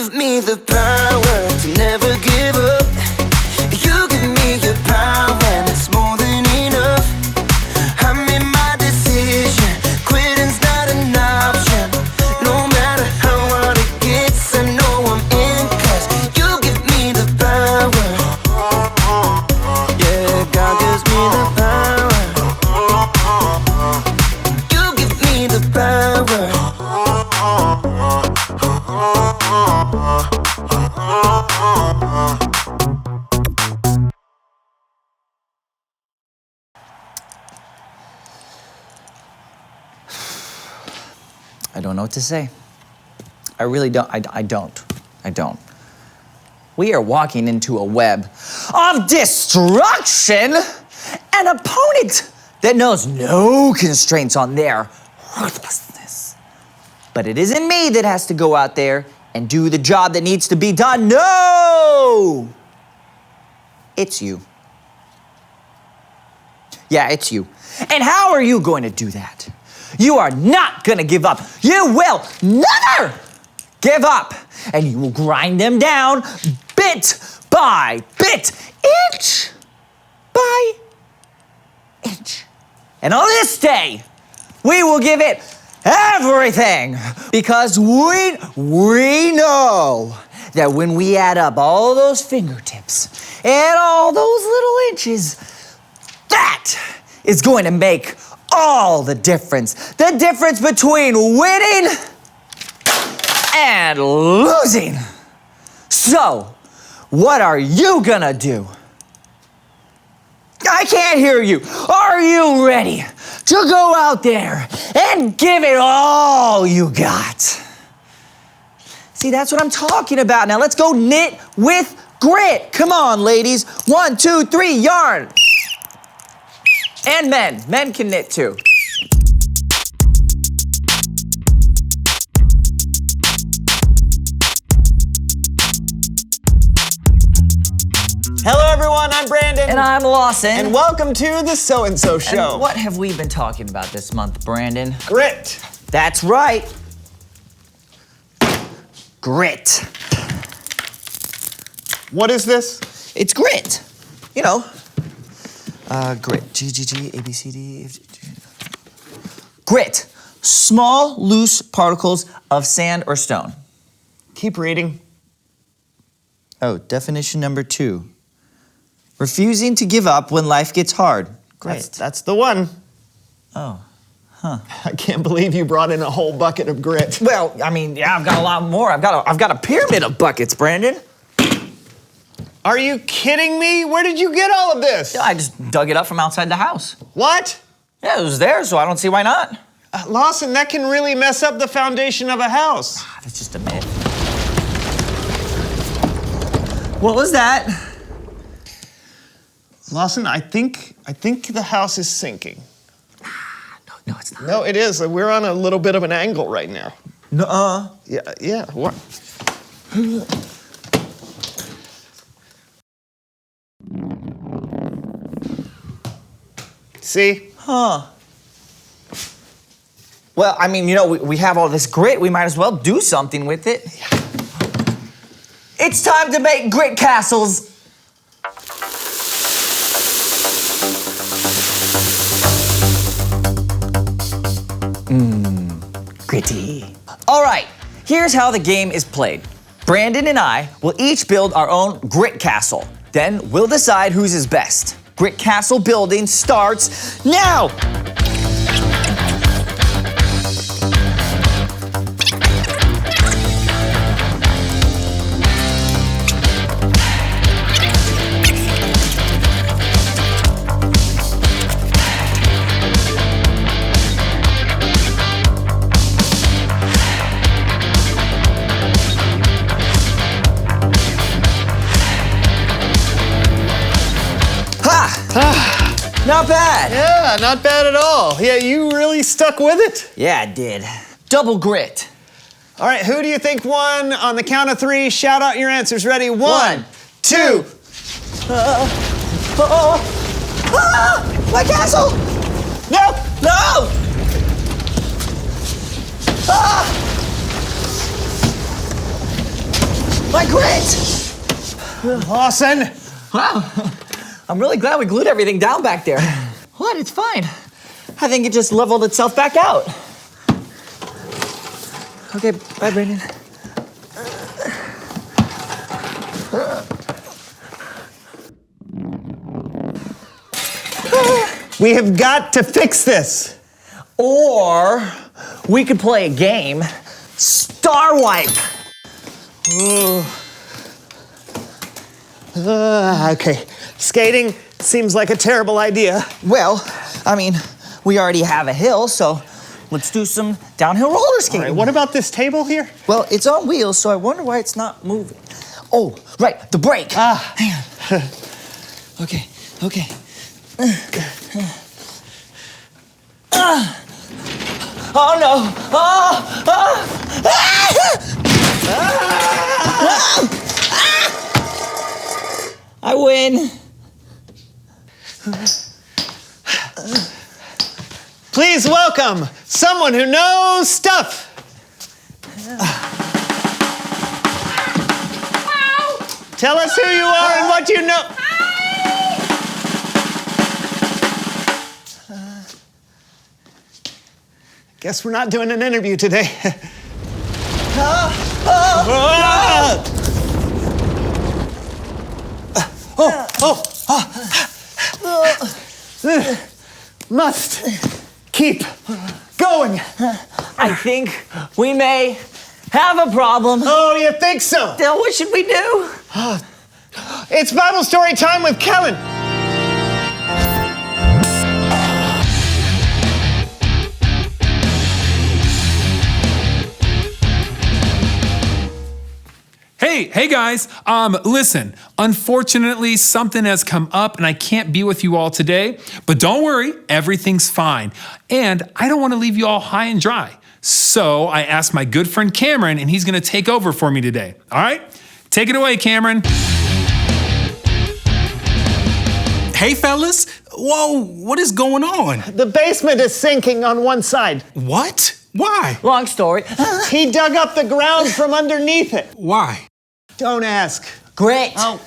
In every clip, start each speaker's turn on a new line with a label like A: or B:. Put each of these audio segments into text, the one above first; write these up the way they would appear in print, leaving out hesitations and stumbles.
A: give me the power to never give up. You give me your power and it's more than enough. I made my decision, quitting's not an option. No matter how hard it gets, I know I'm in, 'cause you give me the power. Yeah, God gives me the power. You give me the power.
B: I don't know what to say. I really don't. I don't. We are walking into a web of destruction, an opponent that knows no constraints on their ruthlessness. But it isn't me that has to go out there and do the job that needs to be done. No! It's you. Yeah, it's you. And how are you going to do that? You are not gonna give up. You will never give up. And you will grind them down bit by bit, inch by inch. And on this day, we will give it everything, because we know that when we add up all those fingertips and all those little inches, that is going to make all the difference. The difference between winning and losing. So, what are you gonna do? I can't hear you. Are you ready to go out there and give it all you got? See, that's what I'm talking about. Now let's go knit with grit. Come on, ladies. 1, 2, 3, yarn. And men can knit too.
C: Hello everyone, I'm Brandon.
B: And I'm Lawson.
C: And welcome to the So-and-So Show.
B: And what have we been talking about this month, Brandon?
C: Grit.
B: That's right. Grit.
C: What is this?
B: It's grit. You know, grit. G, A, B, C, D, F, G. Grit. Small, loose particles of sand or stone.
C: Keep reading.
B: Oh, definition number 2. Refusing to give up when life gets hard. Grit.
C: That's the one.
B: Oh, huh.
C: I can't believe you brought in a whole bucket of grit.
B: Well, I mean, yeah, I've got a lot more. I've got a pyramid of buckets, Brandon.
C: Are you kidding me? Where did you get all of this?
B: Yeah, I just dug it up from outside the house.
C: What?
B: Yeah, it was there, so I don't see why not.
C: Lawson, that can really mess up the foundation of a house.
B: That's just a myth. What was that?
C: Lawson, I think the house is sinking.
B: No, it's not.
C: No, it is. We're on a little bit of an angle right now.
B: Nuh-uh.
C: Yeah, what? See?
B: Huh. Well, I mean, you know, we have all this grit. We might as well do something with it. It's time to make grit castles. Gritty. All right, here's how the game is played. Brandon and I will each build our own grit castle. Then we'll decide whose is best. Grit castle building starts now! Not bad.
C: Yeah, not bad at all. Yeah, you really stuck with it.
B: Yeah, I did. Double grit.
C: All right, who do you think won? On the count of 3, shout out your answers. Ready? 1, 2.
B: My castle!
C: No!
B: No! My grit!
C: Lawson!
B: Wow, I'm really glad we glued everything down back there. What? It's fine. I think it just leveled itself back out. Okay, bye, Brandon.
C: We have got to fix this.
B: Or we could play a game, Star Wipe.
C: Okay, skating seems like a terrible idea.
B: Well, I mean, we already have a hill, so let's do some downhill roller skating.
C: All right, what about this table here?
B: Well, it's on wheels, so I wonder why it's not moving. Oh, right, the brake. Hang on. Okay. Oh no! I win.
C: Please welcome someone who knows stuff. Tell us who you are and what you know. Guess we're not doing an interview today. Must keep going.
B: I think we may have a problem.
C: Oh, you think so?
B: Now, what should we do?
C: It's Bible story time with Kellen.
D: Hey guys, listen, unfortunately something has come up and I can't be with you all today, but don't worry, everything's fine. And I don't want to leave you all high and dry. So I asked my good friend Cameron and he's gonna take over for me today. All right, take it away, Cameron.
E: Hey fellas, whoa, what is going on?
C: The basement is sinking on one side.
E: What? Why?
B: Long story.
C: He dug up the ground from underneath it.
E: Why?
C: Don't ask.
B: Great.
C: Oh,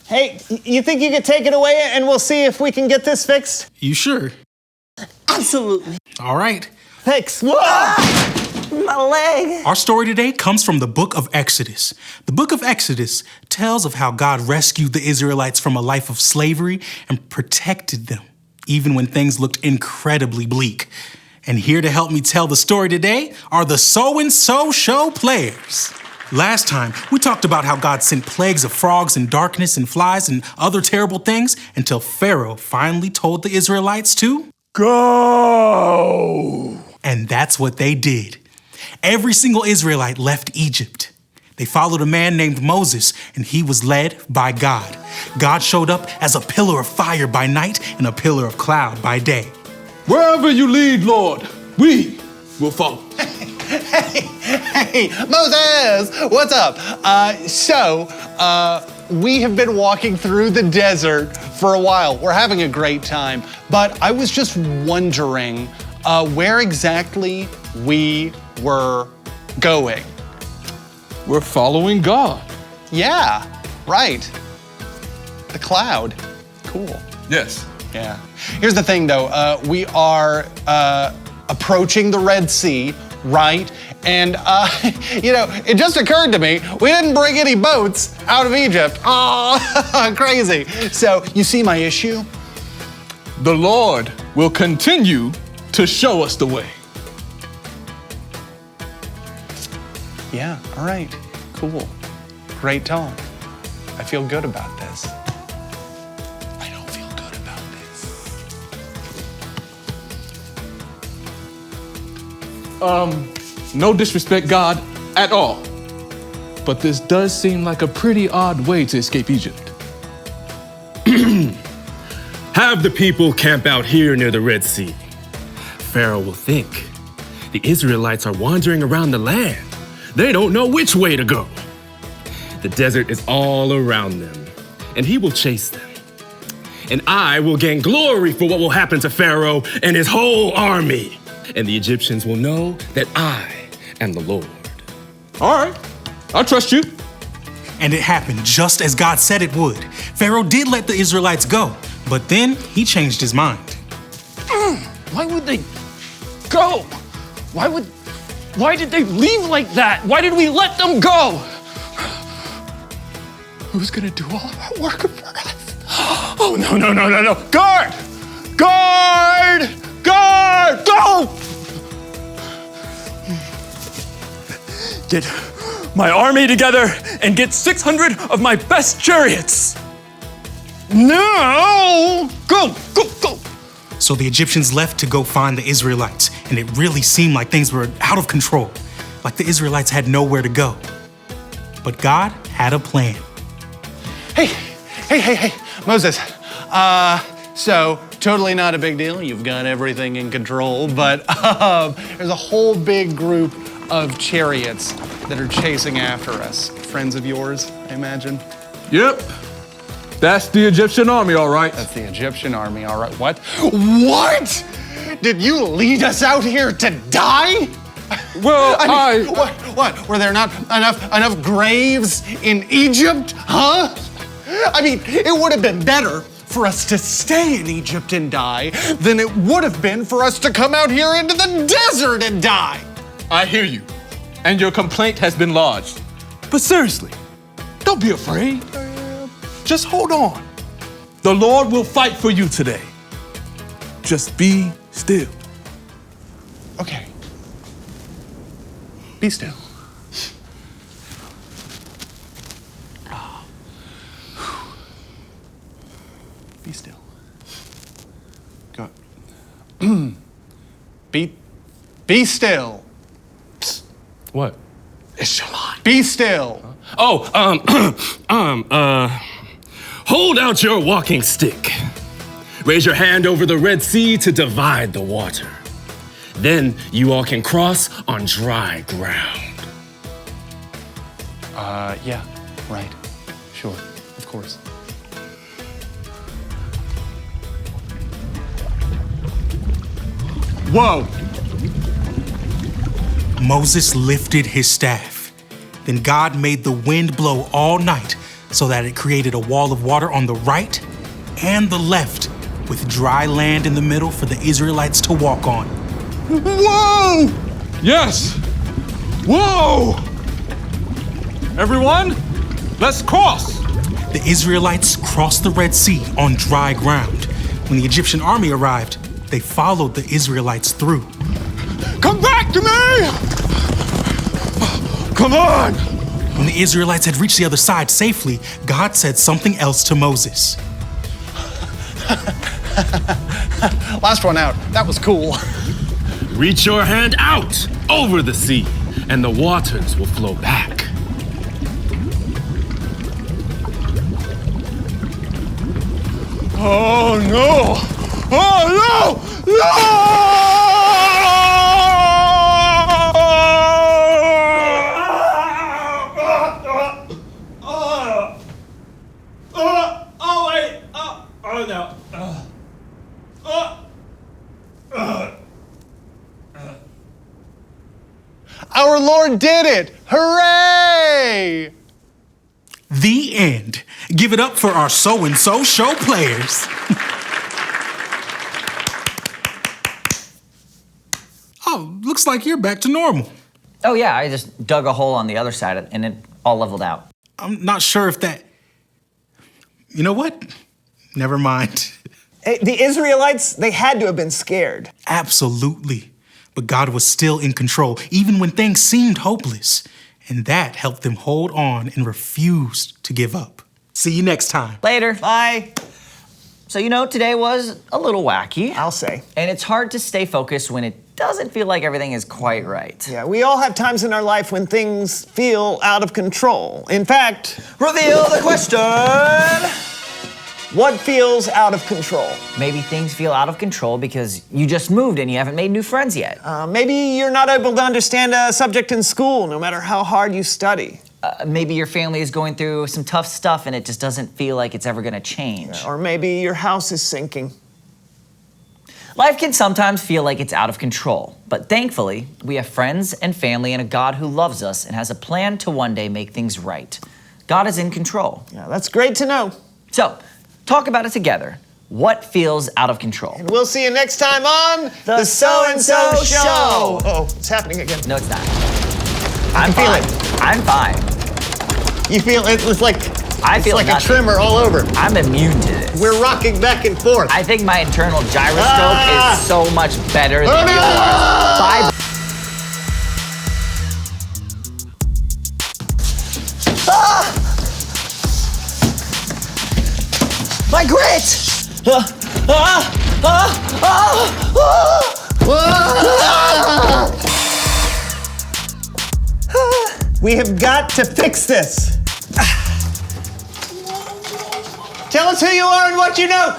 C: hey, you think you could take it away and we'll see if we can get this fixed?
E: You sure?
B: Absolutely.
E: All right.
C: Thanks. Whoa!
B: My leg.
E: Our story today comes from the book of Exodus. The book of Exodus tells of how God rescued the Israelites from a life of slavery and protected them, even when things looked incredibly bleak. And here to help me tell the story today are the So-and-So Show players. Last time, we talked about how God sent plagues of frogs and darkness and flies and other terrible things until Pharaoh finally told the Israelites to go. And that's what they did. Every single Israelite left Egypt. They followed a man named Moses, and he was led by God. God showed up as a pillar of fire by night and a pillar of cloud by day.
F: Wherever you lead, Lord, we will follow.
G: Hey, Moses, what's up? We have been walking through the desert for a while. We're having a great time, but I was just wondering where exactly we were going.
F: We're following God.
G: Yeah, right. The cloud. Cool.
F: Yes.
G: Yeah. Here's the thing, though. We are approaching the Red Sea, right? And, it just occurred to me, we didn't bring any boats out of Egypt. Oh, crazy. So, you see my issue?
F: The Lord will continue to show us the way.
G: Yeah, all right. Cool. Great talk. I feel good about this. I don't feel good about this.
F: No disrespect, God, at all. But this does seem like a pretty odd way to escape Egypt.
H: Have the people camp out here near the Red Sea. Pharaoh will think the Israelites are wandering around the land. They don't know which way to go. The desert is all around them, and he will chase them. And I will gain glory for what will happen to Pharaoh and his whole army. And the Egyptians will know that I am the Lord.
F: All right, I trust you.
E: And it happened just as God said it would. Pharaoh did let the Israelites go, but then he changed his mind.
F: Why would they go? Why did they leave like that? Why did we let them go? Who's gonna do all of our work for us? Oh, no. Guard! Guard! Guard! Go! Get my army together and get 600 of my best chariots. No! Go!
E: So the Egyptians left to go find the Israelites, and it really seemed like things were out of control, like the Israelites had nowhere to go. But God had a plan.
G: Hey, Moses. So totally not a big deal. You've got everything in control, but there's a whole big group of chariots that are chasing after us. Friends of yours, I imagine.
F: Yep. That's the Egyptian army, all right.
G: That's the Egyptian army, all right. What? What? Did you lead us out here to die?
F: Well,
G: What? Were there not enough graves in Egypt? Huh? I mean, it would have been better for us to stay in Egypt and die than it would have been for us to come out here into the desert and die.
F: I hear you, and your complaint has been lodged. But seriously, don't be afraid. Just hold on. The Lord will fight for you today. Just be still.
G: Okay. Be still. Be still. Go. Be still.
F: What?
G: Echelon. Be still.
H: Hold out your walking stick. Raise your hand over the Red Sea to divide the water. Then you all can cross on dry ground.
G: Yeah, right. Sure, of course. Whoa!
E: Moses lifted his staff. Then God made the wind blow all night so that it created a wall of water on the right and the left, with dry land in the middle for the Israelites to walk on.
F: Whoa! Yes! Whoa! Everyone, let's cross!
E: The Israelites crossed the Red Sea on dry ground. When the Egyptian army arrived, they followed the Israelites through.
F: Come back to me! Come on!
E: When the Israelites had reached the other side safely, God said something else to Moses.
G: Last one out. That was cool.
H: Reach your hand out over the sea, and the waters will flow back.
F: Oh no! Oh no!
G: Our Lord did it! Hooray!
E: The end. Give it up for our so-and-so show players. Oh, looks like you're back to normal.
B: Oh yeah, I just dug a hole on the other side and it all leveled out.
E: I'm not sure if that... You know what? Never mind.
C: The Israelites, they had to have been scared.
E: Absolutely. But God was still in control, even when things seemed hopeless. And that helped them hold on and refused to give up. See you next time.
B: Later.
C: Bye.
B: So today was a little wacky.
C: I'll say.
B: And it's hard to stay focused when it doesn't feel like everything is quite right.
C: Yeah, we all have times in our life when things feel out of control. In fact,
B: Reveal the question!
C: what feels out of control?
B: Maybe things feel out of control because you just moved and you haven't made new friends yet.
C: Maybe you're not able to understand a subject in school, no matter how hard you study.
B: Maybe your family is going through some tough stuff and it just doesn't feel like it's ever gonna change.
C: Or maybe your house is sinking.
B: Life can sometimes feel like it's out of control, but thankfully, we have friends and family and a God who loves us and has a plan to one day make things right. God is in control.
C: Yeah, that's great to know.
B: So, talk about it together. What feels out of control?
C: And we'll see you next time on
B: The So-and-So Show.
C: Oh, it's happening again.
B: No, it's not.
C: I feel it.
B: I'm fine.
C: You feel it? It's like
B: I feel
C: like
B: nothing.
C: a tremor all over.
B: I'm immune to this.
C: We're rocking back and forth.
B: I think my internal gyroscope is so much better than yours. Bye. My grit!
C: We have got to fix this. Tell us who you are and what you know.